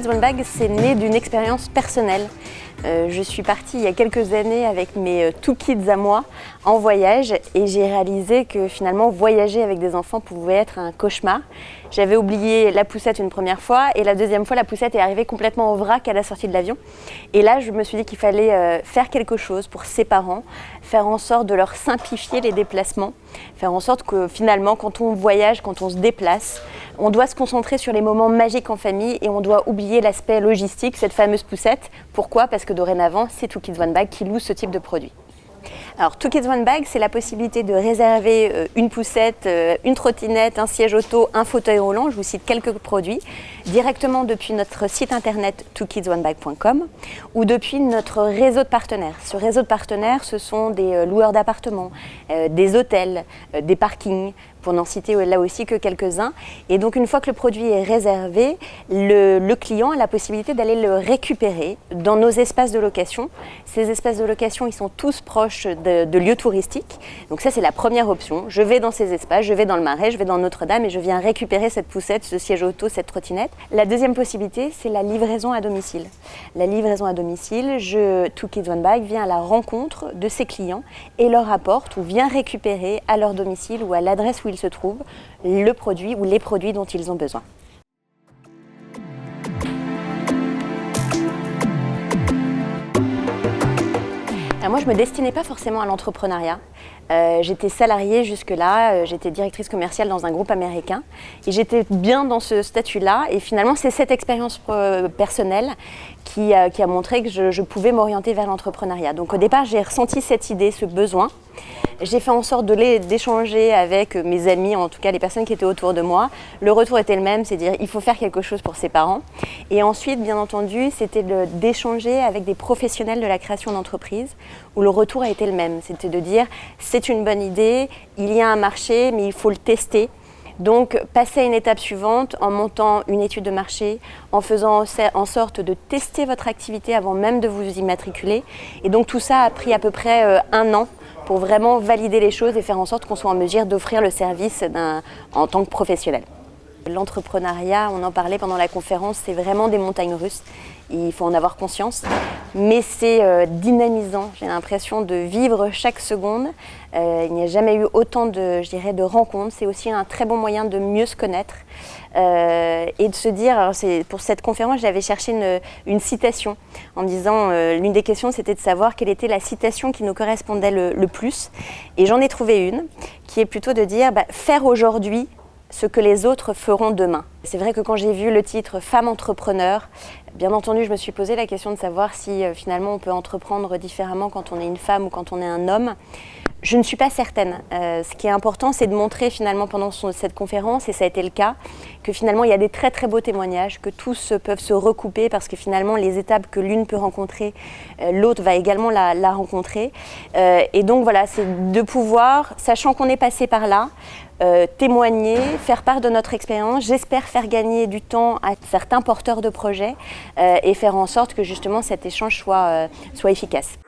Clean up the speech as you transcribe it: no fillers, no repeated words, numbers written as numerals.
Kids One Bag, c'est né d'une expérience personnelle. Je suis partie il y a quelques années avec mes Two Kids à moi en voyage et j'ai réalisé que finalement voyager avec des enfants pouvait être un cauchemar. J'avais oublié la poussette une première fois et la deuxième fois la poussette est arrivée complètement au vrac à la sortie de l'avion. Et là je me suis dit qu'il fallait faire quelque chose pour ces parents, faire en sorte de leur simplifier les déplacements, faire en sorte que finalement quand on voyage, quand on se déplace, on doit se concentrer sur les moments magiques en famille et on doit oublier l'aspect logistique, cette fameuse poussette. Pourquoi ? Parce que dorénavant, c'est Two Kids One Bag qui loue ce type de produit. Alors, Two Kids One Bag, c'est la possibilité de réserver une poussette, une trottinette, un siège auto, un fauteuil roulant, je vous cite quelques produits, directement depuis notre site internet twokidsoneBag.com ou depuis notre réseau de partenaires. Ce réseau de partenaires, ce sont des loueurs d'appartements, des hôtels, des parkings, pour n'en citer là aussi que quelques-uns. Et donc une fois que le produit est réservé, le client a la possibilité d'aller le récupérer dans nos espaces de location. Ces espaces de location, ils sont tous proches de lieux touristiques. Donc ça, c'est la première option. Je vais dans ces espaces, je vais dans le Marais, je vais dans Notre-Dame et je viens récupérer cette poussette, ce siège auto, cette trottinette. La deuxième possibilité, c'est la livraison à domicile. La livraison à domicile, Two Kids One Bag vient à la rencontre de ses clients et leur apporte ou vient récupérer à leur domicile ou à l'adresse où ils se trouvent le produit ou les produits dont ils ont besoin. Alors moi, je ne me destinais pas forcément à l'entrepreneuriat. J'étais salariée jusque-là, j'étais directrice commerciale dans un groupe américain et j'étais bien dans ce statut-là. Et finalement, c'est cette expérience personnelle qui a montré que je pouvais m'orienter vers l'entrepreneuriat. Donc au départ, j'ai ressenti cette idée, ce besoin. J'ai fait en sorte d'échanger avec mes amis, en tout cas les personnes qui étaient autour de moi. Le retour était le même, c'est dire il faut faire quelque chose pour ses parents. Et ensuite, bien entendu, c'était d'échanger avec des professionnels de la création d'entreprise où le retour a été le même. C'était de dire c'est une bonne idée, il y a un marché, mais il faut le tester. Donc, passer à une étape suivante en montant une étude de marché, en faisant en sorte de tester votre activité avant même de vous immatriculer. Et donc, tout ça a pris à peu près 1 an pour vraiment valider les choses et faire en sorte qu'on soit en mesure d'offrir le service en tant que professionnel. L'entrepreneuriat, on en parlait pendant la conférence, c'est vraiment des montagnes russes. Il faut en avoir conscience, mais c'est dynamisant. J'ai l'impression de vivre chaque seconde. Il n'y a jamais eu autant de rencontres. C'est aussi un très bon moyen de mieux se connaître et de se dire. Alors pour cette conférence, j'avais cherché une citation en me disant l'une des questions, c'était de savoir quelle était la citation qui nous correspondait le plus. Et j'en ai trouvé une qui est plutôt de dire faire aujourd'hui ce que les autres feront demain. C'est vrai que quand j'ai vu le titre « Femme entrepreneur », bien entendu, je me suis posé la question de savoir si finalement on peut entreprendre différemment quand on est une femme ou quand on est un homme. Je ne suis pas certaine. Ce qui est important, c'est de montrer finalement pendant cette conférence, et ça a été le cas, que finalement il y a des très très beaux témoignages, que tous peuvent se recouper parce que finalement les étapes que l'une peut rencontrer, l'autre va également la rencontrer. Et donc voilà, c'est de pouvoir, sachant qu'on est passé par là, témoigner, faire part de notre expérience, j'espère faire gagner du temps à certains porteurs de projets et faire en sorte que justement cet échange soit efficace.